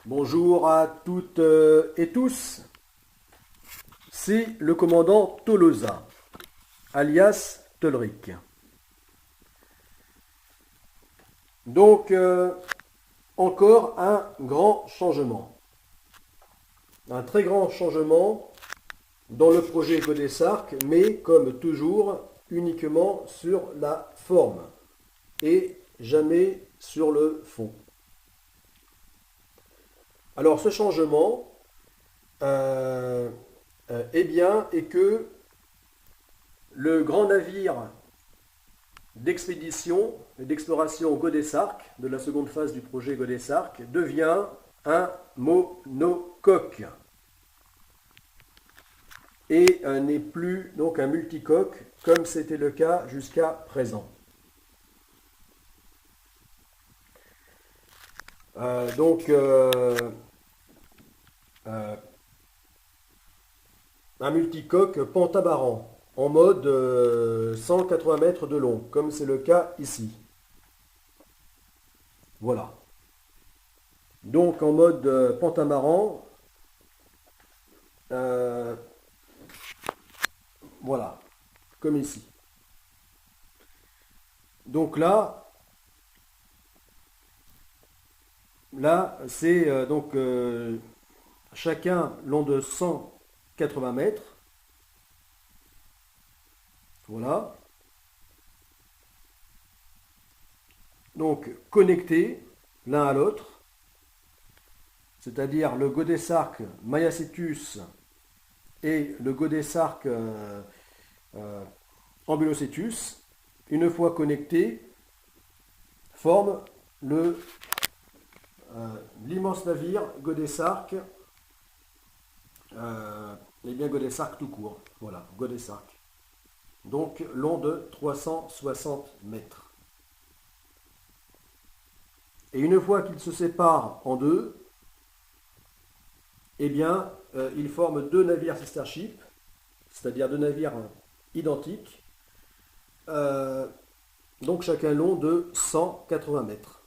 Bonjour à toutes et tous, c'est le commandant Tolosa, alias Tolric. Donc, encore un grand changement, un très grand changement dans le projet Godesarc, mais comme toujours, uniquement sur la forme et jamais sur le fond. Alors, ce changement, eh bien, est que le grand navire d'expédition et d'exploration Godesarc, de la seconde phase du projet Godesarc, devient un monocoque et n'est plus donc un multicoque comme c'était le cas jusqu'à présent. Donc, un multicoque pentabaran en mode 180 mètres de long, comme c'est le cas ici. Voilà. Donc en mode pentamaran, voilà, comme ici. Donc là c'est chacun long de 180 mètres. Voilà. Donc connectés l'un à l'autre, c'est-à-dire le Godesarc Mayacetus et le Godesarc Ambulocetus, une fois connectés, forment l'immense navire Godesarc, et bien Godesarc tout court. Voilà, Godesarc. Donc long de 360 mètres. Et une fois qu'ils se séparent en deux, eh bien, ils forment deux navires sister ship, c'est-à-dire deux navires identiques, donc chacun long de 180 mètres.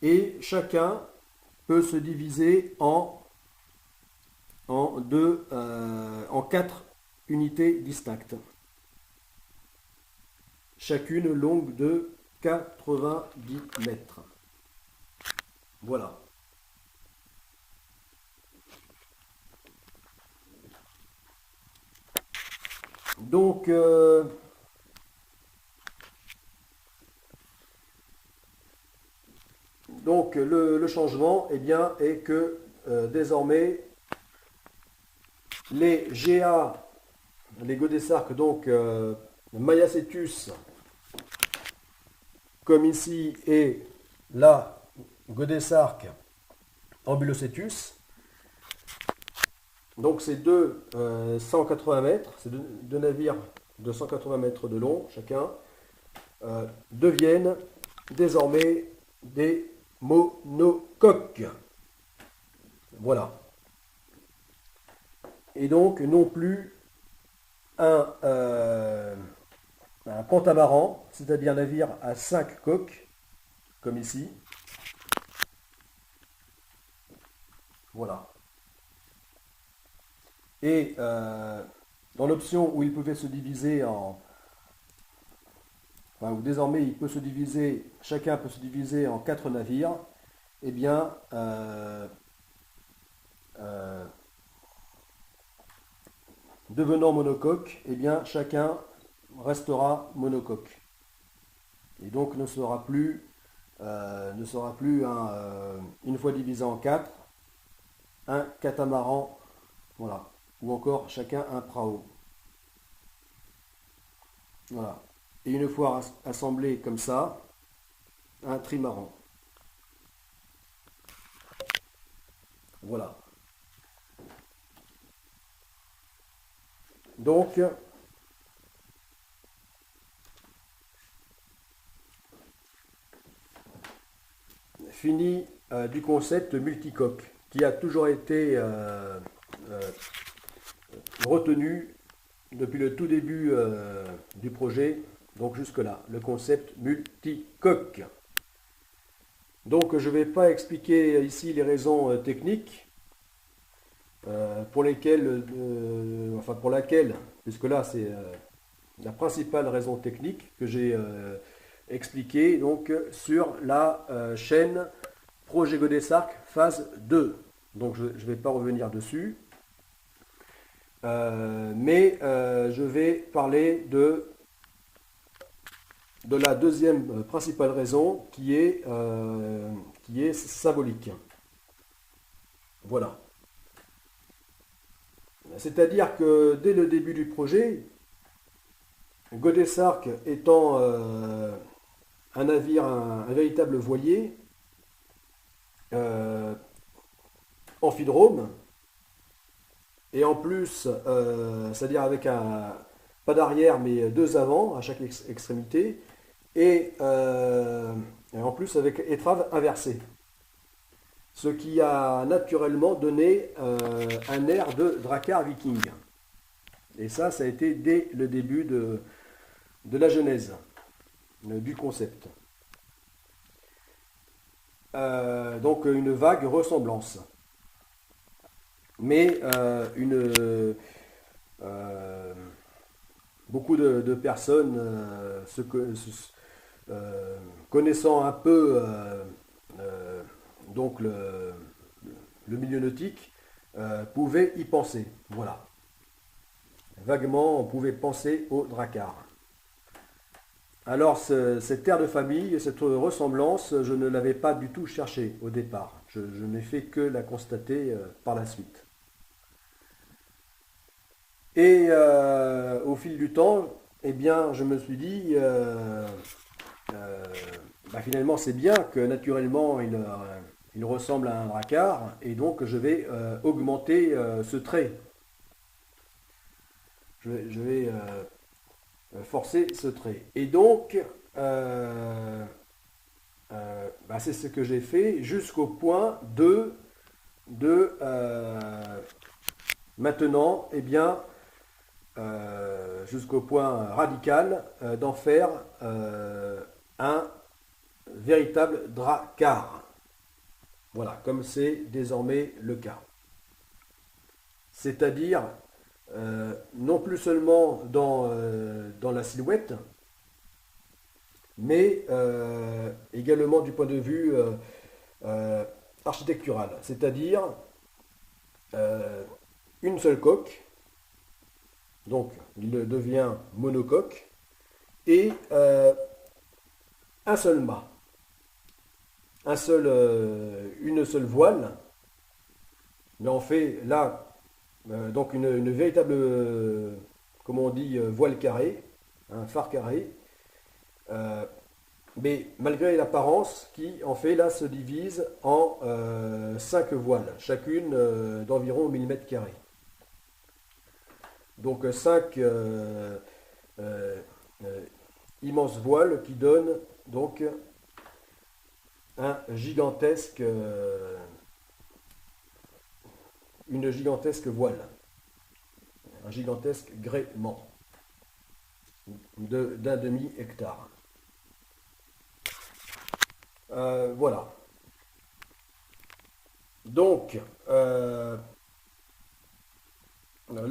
Et chacun peut se diviser en quatre unités distinctes, chacune longue de 90 mètres. Voilà. Donc, le changement eh bien, est que désormais les GA, les Godesarc, donc Mayacetus, comme ici, et la Godesarc Ambulocetus, donc ces deux 180 mètres, ces deux navires de 180 mètres de long chacun, deviennent désormais des monocoques. Voilà. Et donc non plus un pentamaran, c'est-à-dire un navire à 5 coques, comme ici. Voilà. Et dans l'option où il pouvait se diviser où désormais il peut se diviser, chacun peut se diviser en 4 navires, eh bien, devenant monocoque, eh bien, chacun restera monocoque. Et donc ne sera plus une fois divisé en 4, un catamaran, voilà, ou encore chacun un prao. Voilà. Et une fois assemblé comme ça, un trimaran. Voilà. Donc, fini du concept multicoque qui a toujours été retenu depuis le tout début du projet, donc jusque-là, le concept multicoque. Donc je ne vais pas expliquer ici les raisons techniques pour lesquelles, pour laquelle, puisque là c'est la principale raison technique que j'ai expliquée donc sur la chaîne Projet Godessarc phase 2. Donc je ne vais pas revenir dessus. Mais je vais parler de la deuxième principale raison qui est symbolique. Voilà. C'est-à-dire que dès le début du projet, Godessarc étant un navire, un véritable voilier, amphidrome, et en plus, c'est-à-dire avec pas d'arrière mais deux avant à chaque extrémité, et en plus avec étrave inversée. Ce qui a naturellement donné un air de drakkar viking. Et ça a été dès le début de la genèse du concept. Donc une vague ressemblance. Mais beaucoup de personnes connaissant un peu donc le milieu nautique pouvaient y penser. Voilà. Vaguement, on pouvait penser au drakkar. Alors, cette terre de famille, cette ressemblance, je ne l'avais pas du tout cherché au départ. Je n'ai fait que la constater par la suite. Et au fil du temps, eh bien, je me suis dit, finalement, c'est bien que naturellement, il ressemble à un drakkar, et donc je vais augmenter ce trait. Je vais forcer ce trait. Et donc, c'est ce que j'ai fait jusqu'au point de maintenant, eh bien, jusqu'au point radical d'en faire un véritable drakkar. Voilà, comme c'est désormais le cas. C'est-à-dire non plus seulement dans la silhouette, mais également du point de vue architectural, c'est-à-dire une seule coque, donc il devient monocoque, et un seul mât, une seule voile, mais on fait là donc une véritable, comment on dit, voile carré, un phare carré, mais malgré l'apparence qui en fait là se divise en 5 voiles, chacune d'environ 1000 mètres carrés. Donc 5 immenses voiles qui donnent donc une gigantesque voile, un gigantesque gréement d'un demi-hectare. Voilà. Donc, le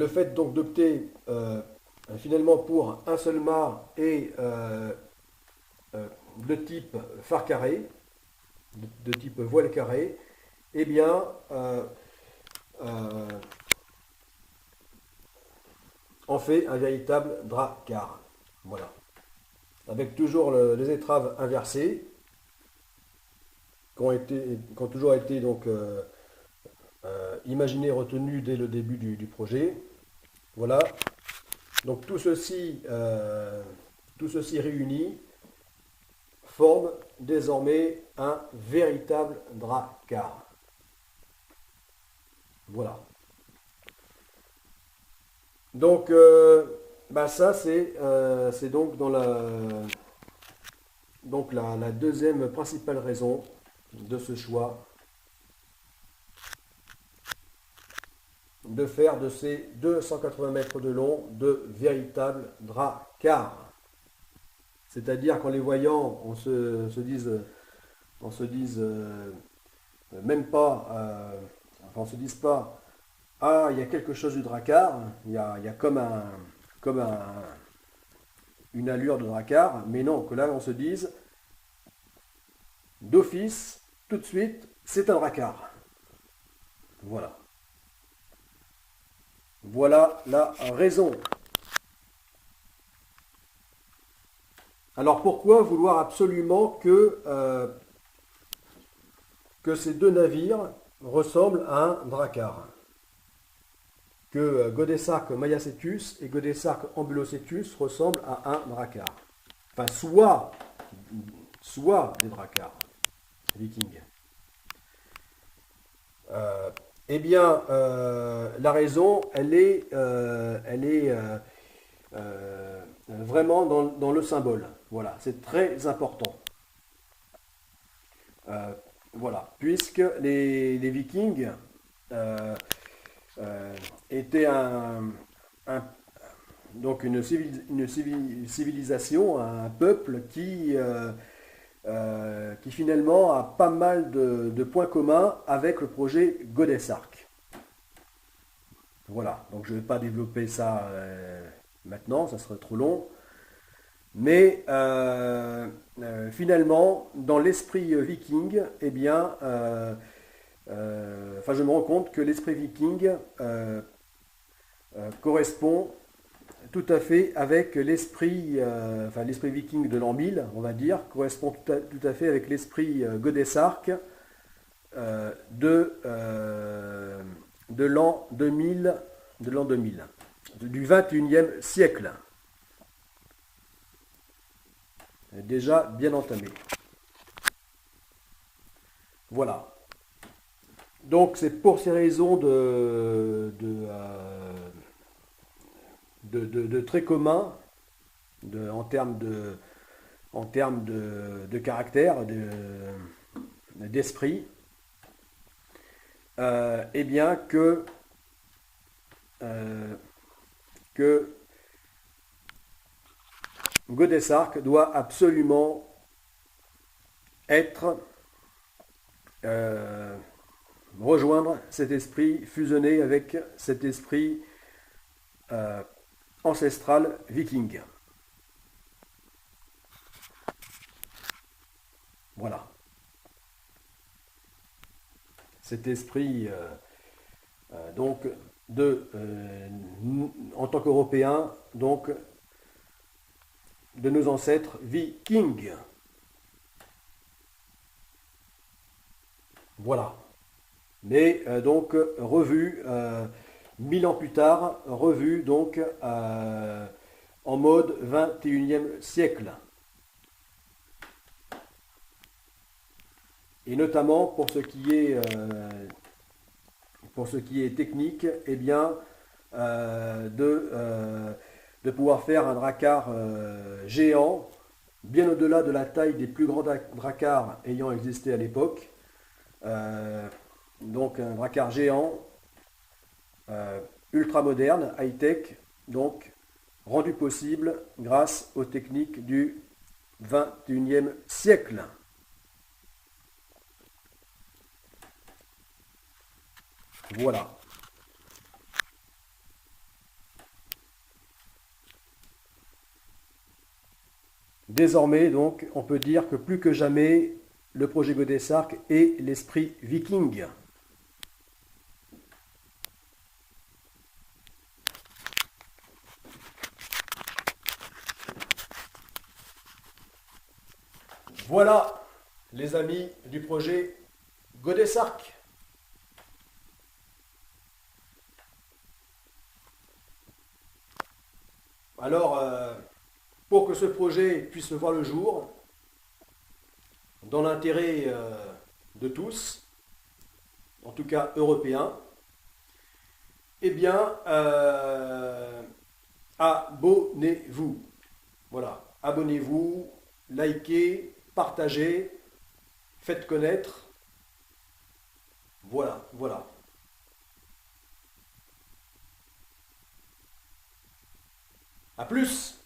fait donc d'opter finalement pour un seul mât et de type phare carré, de type voile carré, eh bien, en fait un véritable drakkar. Voilà. Avec toujours les étraves inversées, qui ont toujours été donc imaginées, retenues dès le début du projet. Voilà. Donc tout ceci réuni forme désormais un véritable drakkar. Voilà. Donc ça c'est donc dans la deuxième principale raison de ce choix, de faire de ces 280 mètres de long de véritables drakkars. C'est-à-dire qu'en les voyant, on se dise on se dise même pas, enfin, on se dise pas, ah, il y a quelque chose du Drakkar, il y a comme une allure de Drakkar, mais non, que là on se dise, d'office, tout de suite, c'est un Drakkar. Voilà. Voilà la raison. Alors pourquoi vouloir absolument que ces deux navires ressemblent à un Drakkar? Que Godesark Mayacetus et Godesark Ambulocetus ressemblent à un Drakkar. Enfin, soit des Drakkars vikings. Eh bien, la raison, elle est vraiment dans le symbole. Voilà, c'est très important. Voilà, puisque les Vikings étaient donc une civilisation, un peuple qui finalement a pas mal de points communs avec le projet Godesark. Voilà, donc je ne vais pas développer ça maintenant, ça serait trop long. Mais finalement, dans l'esprit viking, eh bien, enfin, je me rends compte que l'esprit viking correspond tout à fait avec l'esprit, enfin l'esprit viking de l'an 1000, on va dire, correspond tout à fait avec l'esprit Godesark de l'an 2000, du 21e siècle. Déjà bien entamé. Voilà. Donc c'est pour ces raisons de très communs en termes de caractère, d'esprit, eh bien que Godesark doit absolument être rejoindre cet esprit, fusionner avec cet esprit ancestral viking. Voilà. Cet esprit donc en tant qu'Européens, donc de nos ancêtres vikings. Voilà. Mais donc revu 1000 ans plus tard, revu donc en mode 21e siècle. Et notamment pour ce qui est technique, eh bien, de pouvoir faire un Drakkar géant, bien au-delà de la taille des plus grands Drakkars ayant existé à l'époque. Donc un Drakkar géant, ultra moderne, high-tech, donc rendu possible grâce aux techniques du 21e siècle. Voilà. Désormais, donc, on peut dire que plus que jamais, le projet Godesark est l'esprit viking. Voilà, les amis du projet Godesark. Alors, pour que ce projet puisse voir le jour, dans l'intérêt de tous, en tout cas européens, eh bien, abonnez-vous. Voilà, abonnez-vous, likez, partagez, faites connaître. Voilà, voilà. À plus!